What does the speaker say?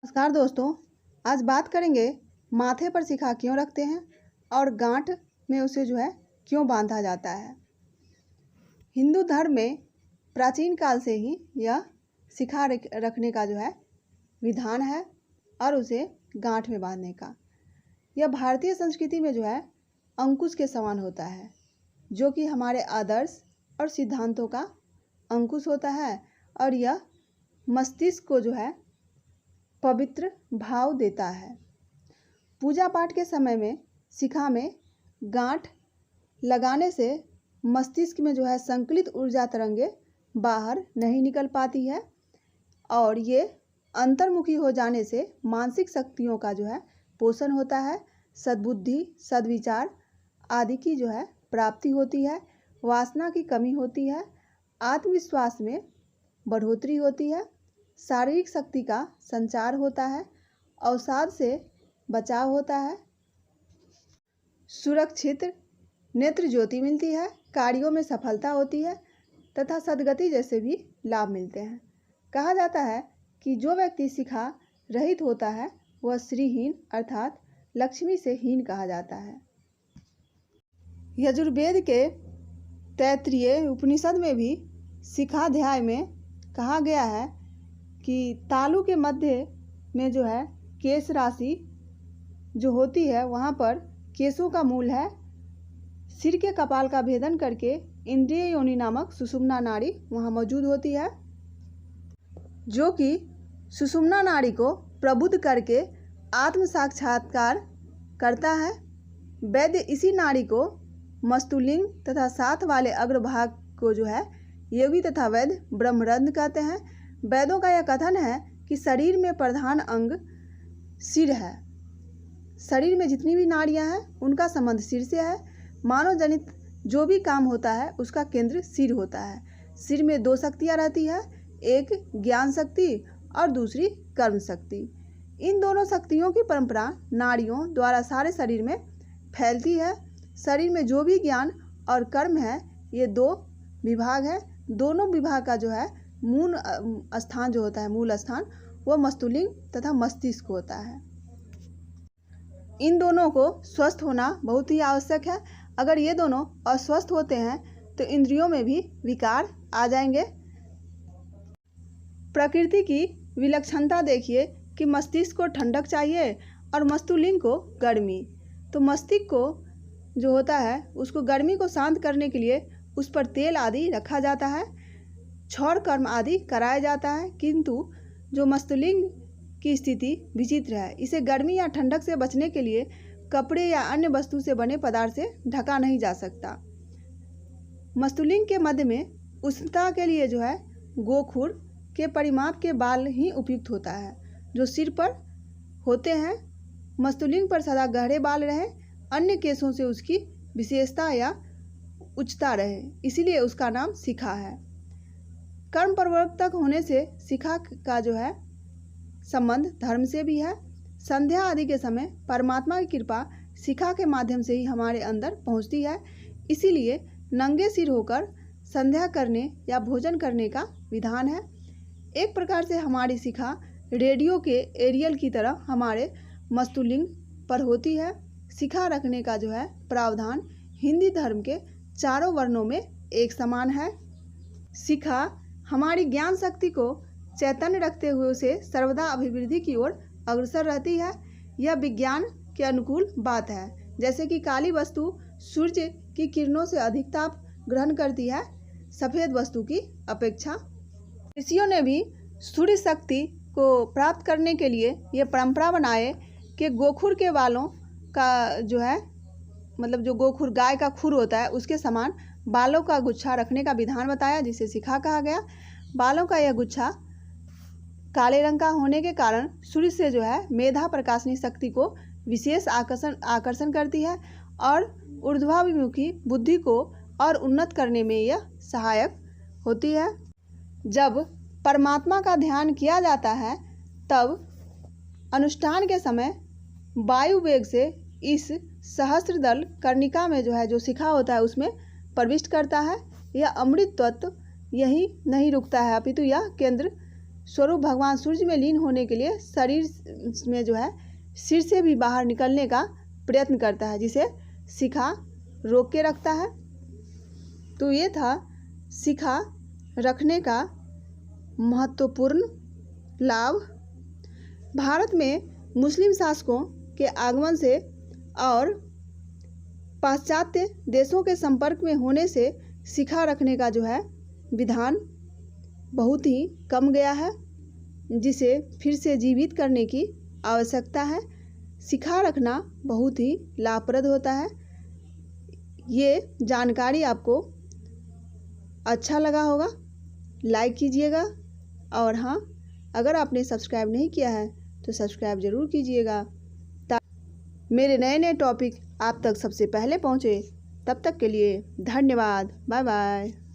नमस्कार दोस्तों। आज बात करेंगे माथे पर शिखा क्यों रखते हैं और गांठ में उसे क्यों बांधा जाता है। हिंदू धर्म में प्राचीन काल से ही यह शिखा रखने का विधान है और उसे गांठ में बांधने का। यह भारतीय संस्कृति में अंकुश के समान होता है, जो कि हमारे आदर्श और सिद्धांतों का अंकुश होता है और यह मस्तिष्क को पवित्र भाव देता है। पूजा पाठ के समय में शिखा में गांठ लगाने से मस्तिष्क में संकलित ऊर्जा तरंगे बाहर नहीं निकल पाती है और ये अंतर्मुखी हो जाने से मानसिक शक्तियों का पोषण होता है, सद्बुद्धि, सद्विचार आदि की प्राप्ति होती है, वासना की कमी होती है, आत्मविश्वास में बढ़ोतरी होती है, शारीरिक शक्ति का संचार होता है, अवसाद से बचाव होता है, सुरक्षित नेत्र ज्योति मिलती है, कार्यों में सफलता होती है तथा सद्गति जैसे भी लाभ मिलते हैं। कहा जाता है कि जो व्यक्ति शिखा रहित होता है वह श्रीहीन अर्थात लक्ष्मी से हीन कहा जाता है। यजुर्वेद के तैत्तिरीय उपनिषद में भी शिखाध्याय में कहा गया है कि तालु के मध्य में केश राशि जो होती है वहाँ पर केशों का मूल है। सिर के कपाल का भेदन करके इंद्रिय योनि नामक सुषुम्ना नाड़ी वहाँ मौजूद होती है, जो कि सुषुम्ना नाड़ी को प्रबुद्ध करके आत्म साक्षात्कार करता है। वैद्य इसी नाड़ी को मस्तुलिंग तथा साथ वाले अग्रभाग को योगी तथा वैद्य ब्रह्मरंध्र कहते हैं। वैदों का यह कथन है कि शरीर में प्रधान अंग सिर है। शरीर में जितनी भी नाड़ियां हैं उनका संबंध सिर से है। मानव जनित जो भी काम होता है उसका केंद्र सिर होता है। सिर में दो शक्तियां रहती है, एक ज्ञान शक्ति और दूसरी कर्म शक्ति। इन दोनों शक्तियों की परंपरा नाड़ियों द्वारा सारे शरीर में फैलती है। शरीर में जो भी ज्ञान और कर्म है ये दो विभाग है। दोनों विभाग का मूल स्थान होता है, मूल स्थान वो मस्तुलिंग तथा मस्तिष्क होता है। इन दोनों को स्वस्थ होना बहुत ही आवश्यक है। अगर ये दोनों अस्वस्थ होते हैं तो इंद्रियों में भी विकार आ जाएंगे। प्रकृति की विलक्षणता देखिए कि मस्तिष्क को ठंडक चाहिए और मस्तुलिंग को गर्मी। तो मस्तिष्क को जो होता है उसको गर्मी को शांत करने के लिए उस पर तेल आदि रखा जाता है, क्षौर कर्म आदि कराया जाता है, किंतु जो मस्तुलिंग की स्थिति विचित्र है। इसे गर्मी या ठंडक से बचने के लिए कपड़े या अन्य वस्तु से बने पदार्थ से ढका नहीं जा सकता। मस्तुलिंग के मध्य में उष्णता के लिए गोखुर के परिमाप के बाल ही उपयुक्त होता है, जो सिर पर होते हैं। मस्तुलिंग पर सदा गहरे बाल रहे, अन्य केशों से उसकी विशेषता या उच्चता रहे, इसीलिए उसका नाम शिखा है। कर्म प्रवर्तक होने से शिखा का संबंध धर्म से भी है। संध्या आदि के समय परमात्मा की कृपा शिखा के माध्यम से ही हमारे अंदर पहुंचती है, इसीलिए नंगे सिर होकर संध्या करने या भोजन करने का विधान है। एक प्रकार से हमारी शिखा रेडियो के एरियल की तरह हमारे मस्तुलिंग पर होती है। शिखा रखने का प्रावधान हिंदी धर्म के चारों वर्णों में एक समान है। शिखा हमारी ज्ञान शक्ति को चैतन्य रखते हुए उसे सर्वदा अभिवृद्धि की ओर अग्रसर रहती है। यह विज्ञान के अनुकूल बात है। जैसे कि काली वस्तु सूर्य की किरणों से अधिक ताप ग्रहण करती है सफ़ेद वस्तु की अपेक्षा। ऋषियों ने भी सूर्य शक्ति को प्राप्त करने के लिए ये परंपरा बनाए कि गोखुर के बालों का मतलब जो गोखुर गाय का खुर होता है उसके समान बालों का गुच्छा रखने का विधान बताया, जिसे शिखा कहा गया। बालों का यह गुच्छा काले रंग का होने के कारण सूर्य से मेधा प्रकाशनी शक्ति को विशेष आकर्षण करती है और ऊर्ध्वाभिमुखी बुद्धि को और उन्नत करने में यह सहायक होती है। जब परमात्मा का ध्यान किया जाता है तब अनुष्ठान के समय वायु वेग से इस सहस्त्रदल कर्णिका में जो शिखा होता है उसमें प्रविष्ट करता है। यह अमृत तत्व यही नहीं रुकता है, अपितु यह केंद्र स्वरूप भगवान सूर्य में लीन होने के लिए शरीर में जो है सिर से भी बाहर निकलने का प्रयत्न करता है, जिसे शिखा रोक के रखता है। तो ये था शिखा रखने का महत्वपूर्ण लाभ। भारत में मुस्लिम शासकों के आगमन से और पाश्चात्य देशों के संपर्क में होने से शिखा रखने का जो है विधान बहुत ही कम गया है, जिसे फिर से जीवित करने की आवश्यकता है। शिखा रखना बहुत ही लाभप्रद होता है। ये जानकारी आपको अच्छा लगा होगा, लाइक कीजिएगा, और हाँ, अगर आपने सब्सक्राइब नहीं किया है तो सब्सक्राइब ज़रूर कीजिएगा ताकि मेरे नए नए टॉपिक आप तक सबसे पहले पहुँचे। तब तक के लिए धन्यवाद। Bye bye.